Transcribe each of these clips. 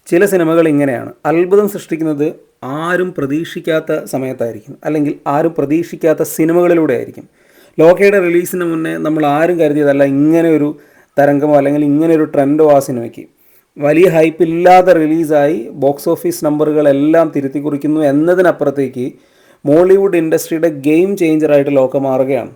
ചില സിനിമകൾ ഇങ്ങനെയാണ്, അത്ഭുതം സൃഷ്ടിക്കുന്നത് ആരും പ്രതീക്ഷിക്കാത്ത സമയത്തായിരിക്കും, അല്ലെങ്കിൽ ആരും പ്രതീക്ഷിക്കാത്ത സിനിമകളിലൂടെ ആയിരിക്കും. ലോകയുടെ റിലീസിന് മുന്നേ നമ്മൾ ആരും കരുതിയതല്ല ഇങ്ങനെ ഒരു തരംഗമോ അല്ലെങ്കിൽ ഇങ്ങനെ ഒരു ട്രെൻഡോ ആ സിനിമയ്ക്ക്. വലിയ ഹൈപ്പ് ഇല്ലാതെ റിലീസായി ബോക്സ് ഓഫീസ് നമ്പറുകളെല്ലാം തിരുത്തി കുറിക്കുന്നു എന്നതിനപ്പുറത്തേക്ക് മോളിവുഡ് ഇൻഡസ്ട്രിയുടെ ഗെയിം ചേഞ്ചറായിട്ട് ലോക മാറുകയാണ്.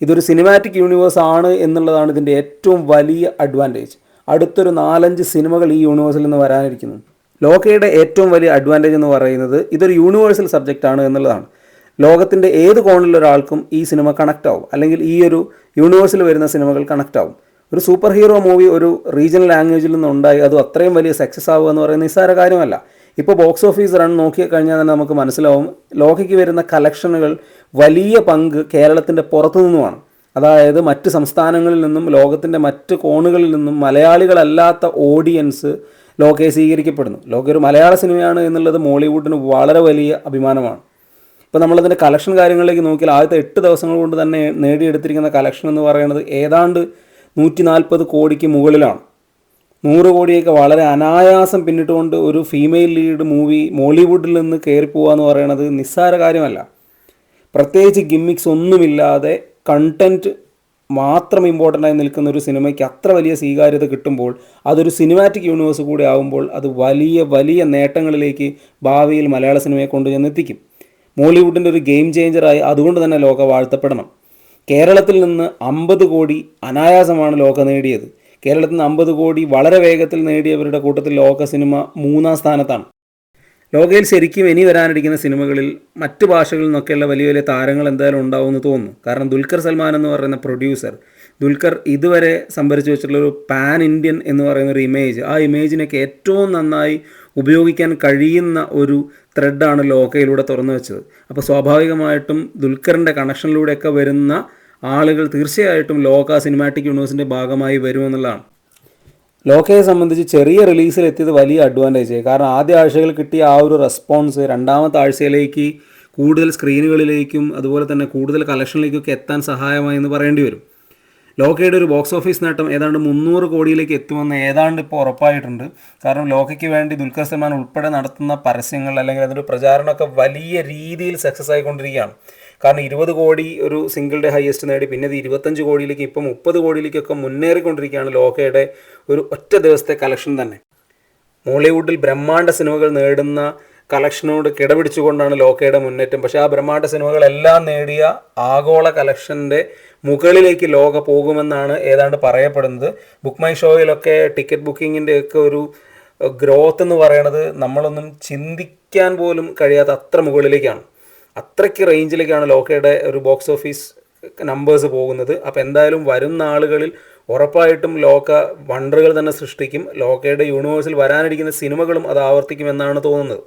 ഇതൊരു സിനിമാറ്റിക് യൂണിവേഴ്സ് ആണ് എന്നുള്ളതാണ് ഇതിൻ്റെ ഏറ്റവും വലിയ അഡ്വാൻറ്റേജ്. അടുത്തൊരു 4-5 സിനിമകൾ ഈ യൂണിവേഴ്സിൽ നിന്ന് വരാനിരിക്കുന്നു. ലോകയുടെ ഏറ്റവും വലിയ അഡ്വാൻറ്റേജ് എന്ന് പറയുന്നത് ഇതൊരു യൂണിവേഴ്സൽ സബ്ജക്റ്റ് ആണ് എന്നുള്ളതാണ്. ലോകത്തിൻ്റെ ഏത് കോണിലുള്ള ഒരാൾക്കും ഈ സിനിമ കണക്റ്റ് ആവും, അല്ലെങ്കിൽ ഈ ഒരു യൂണിവേഴ്സിൽ വരുന്ന സിനിമകൾ കണക്റ്റ് ആവും. ഒരു സൂപ്പർ ഹീറോ മൂവി ഒരു റീജിയണൽ ലാംഗ്വേജിൽ നിന്നുണ്ടായി അത് അത്രയും വലിയ സക്സസ് ആവുക എന്ന് പറയുന്നത് നിസ്സാര കാര്യമല്ല. ഇപ്പോൾ ബോക്സ് ഓഫീസ് റൺ നോക്കിക്കഴിഞ്ഞാൽ തന്നെ നമുക്ക് മനസ്സിലാവും, ലോകയ്ക്ക് വരുന്ന കളക്ഷനുകൾ വലിയ പങ്ക് കേരളത്തിൻ്റെ പുറത്തു നിന്നുമാണ്. അതായത് മറ്റ് സംസ്ഥാനങ്ങളിൽ നിന്നും ലോകത്തിൻ്റെ മറ്റ് കോണുകളിൽ നിന്നും മലയാളികളല്ലാത്ത ഓഡിയൻസ് ലോകയെ സ്വീകരിക്കപ്പെടുന്നു. ലോക ഒരു മലയാള സിനിമയാണ് എന്നുള്ളത് മോളിവുഡിന് വളരെ വലിയ അഭിമാനമാണ്. ഇപ്പോൾ നമ്മളതിൻ്റെ കളക്ഷൻ കാര്യങ്ങളിലേക്ക് നോക്കിയാൽ ആദ്യത്തെ 8 ദിവസങ്ങൾ കൊണ്ട് തന്നെ നേടിയെടുത്തിരിക്കുന്ന കളക്ഷൻ എന്ന് പറയുന്നത് ഏതാണ്ട് 140 കോടിക്ക് മുകളിലാണ്. 100 കോടിയൊക്കെ വളരെ അനായാസം പിന്നിട്ടുകൊണ്ട് ഒരു ഫീമെയിൽ ലീഡ് മൂവി മോളിവുഡിൽ നിന്ന് കയറിപ്പോവുക എന്ന് പറയുന്നത് നിസ്സാര കാര്യമല്ല. പ്രത്യേകിച്ച് ഗിമ്മിക്സ് ഒന്നുമില്ലാതെ കണ്ടൻറ്റ് മാത്രം ഇമ്പോർട്ടൻ്റായി നിൽക്കുന്ന ഒരു സിനിമയ്ക്ക് അത്ര വലിയ സ്വീകാര്യത കിട്ടുമ്പോൾ, അതൊരു സിനിമാറ്റിക് യൂണിവേഴ്സ് കൂടി ആകുമ്പോൾ അത് വലിയ വലിയ നേട്ടങ്ങളിലേക്ക് ഭാവിയിൽ മലയാള സിനിമയെ കൊണ്ടുചെന്നെത്തിക്കും. മോളിവുഡിൻ്റെ ഒരു ഗെയിം ചേഞ്ചറായി അതുകൊണ്ട് തന്നെ ലോക വാഴ്ത്തപ്പെടണം. കേരളത്തിൽ നിന്ന് 50 കോടി അനായാസമാണ് ലോക നേടിയത്. കേരളത്തിൽ നിന്ന് 50 കോടി വളരെ വേഗത്തിൽ നേടിയവരുടെ കൂട്ടത്തിൽ ലോക സിനിമ 3-ാം സ്ഥാനത്താണ്. ലോകയിൽ ശരിക്കും ഇനി വരാനിരിക്കുന്ന സിനിമകളിൽ മറ്റ് ഭാഷകളിൽ നിന്നൊക്കെയുള്ള വലിയ വലിയ താരങ്ങൾ എന്തായാലും ഉണ്ടാവുമെന്ന് തോന്നുന്നു. കാരണം ദുൽഖർ സൽമാൻ എന്ന് പറയുന്ന പ്രൊഡ്യൂസർ, ദുൽഖർ ഇതുവരെ സംഭരിച്ചു വെച്ചിട്ടുള്ള ഒരു പാൻ ഇന്ത്യൻ എന്ന് പറയുന്ന ഒരു ഇമേജ്, ആ ഇമേജിനൊക്കെ ഏറ്റവും നന്നായി ഉപയോഗിക്കാൻ കഴിയുന്ന ഒരു ത്രെഡാണ് ലോകയിലൂടെ തുറന്നു വെച്ചത്. അപ്പോൾ സ്വാഭാവികമായിട്ടും ദുൽഖറിൻ്റെ കണക്ഷനിലൂടെയൊക്കെ വരുന്ന ആളുകൾ തീർച്ചയായിട്ടും ലോക സിനിമാറ്റിക് യൂണിവേഴ്സിൻ്റെ ഭാഗമായി വരുമെന്നുള്ളതാണ്. ലോകയെ സംബന്ധിച്ച് ചെറിയ റിലീസിൽ എത്തിയത് വലിയ അഡ്വാൻറ്റേജ്. കാരണം ആദ്യ ആഴ്ചകളിൽ കിട്ടിയ ആ ഒരു റെസ്പോൺസ് രണ്ടാമത്തെ ആഴ്ചയിലേക്ക് കൂടുതൽ സ്ക്രീനുകളിലേക്കും അതുപോലെ തന്നെ കൂടുതൽ കളക്ഷനിലേക്കൊക്കെ എത്താൻ സഹായമായി എന്ന് പറയേണ്ടി വരും. ലോകയുടെ ഒരു ബോക്സ് ഓഫീസ് നേട്ടം ഏതാണ്ട് 300 കോടിയിലേക്ക് എത്തുമെന്ന് ഏതാണ്ട് ഇപ്പോൾ ഉറപ്പായിട്ടുണ്ട്. കാരണം ലോകയ്ക്ക് വേണ്ടി ദുൽഖർ സൽമാൻ ഉൾപ്പെടെ നടത്തുന്ന പരസ്യങ്ങൾ അല്ലെങ്കിൽ അതിൻ്റെ പ്രചാരണമൊക്കെ വലിയ രീതിയിൽ സക്സസ് ആയിക്കൊണ്ടിരിക്കുകയാണ്. കാരണം 20 കോടി ഒരു സിംഗിൾ ഡേ ഹയസ്റ്റ് നേടി, പിന്നെ ഇത് 25 കോടിയിലേക്ക്, ഇപ്പം 30 കോടിയിലേക്കൊക്കെ മുന്നേറിക്കൊണ്ടിരിക്കുകയാണ് ലോകയുടെ ഒരു ഒറ്റ ദിവസത്തെ കളക്ഷൻ തന്നെ. മോളിവുഡിൽ ബ്രഹ്മാണ്ഡ സിനിമകൾ നേടുന്ന കളക്ഷനോട് കിടപിടിച്ചുകൊണ്ടാണ് ലോകയുടെ മുന്നേറ്റം. പക്ഷേ ആ ബ്രഹ്മാണ്ഡ സിനിമകളെല്ലാം നേടിയ ആഗോള കളക്ഷൻ്റെ മുകളിലേക്ക് ലോക പോകുമെന്നാണ് ഏതാണ്ട് പറയപ്പെടുന്നത്. ബുക്ക് മൈ ഷോയിലൊക്കെ ടിക്കറ്റ് ബുക്കിങ്ങിൻ്റെ ഒക്കെ ഒരു ഗ്രോത്ത് എന്ന് പറയുന്നത് നമ്മളൊന്നും ചിന്തിക്കാൻ പോലും കഴിയാത്ത അത്ര മുകളിലേക്കാണ്. അത്രയ്ക്ക് റേഞ്ചിലേക്കാണ് ലോകയുടെ ഒരു ബോക്സ് ഓഫീസ് നമ്പേഴ്സ് പോകുന്നത്. അപ്പോൾ എന്തായാലും വരുന്ന ആളുകളിൽ ഉറപ്പായിട്ടും ലോക വണ്ടറുകൾ തന്നെ സൃഷ്ടിക്കും. ലോകയുടെ യൂണിവേഴ്സിൽ വരാനിരിക്കുന്ന സിനിമകളും അത് ആവർത്തിക്കുമെന്നാണ് തോന്നുന്നത്.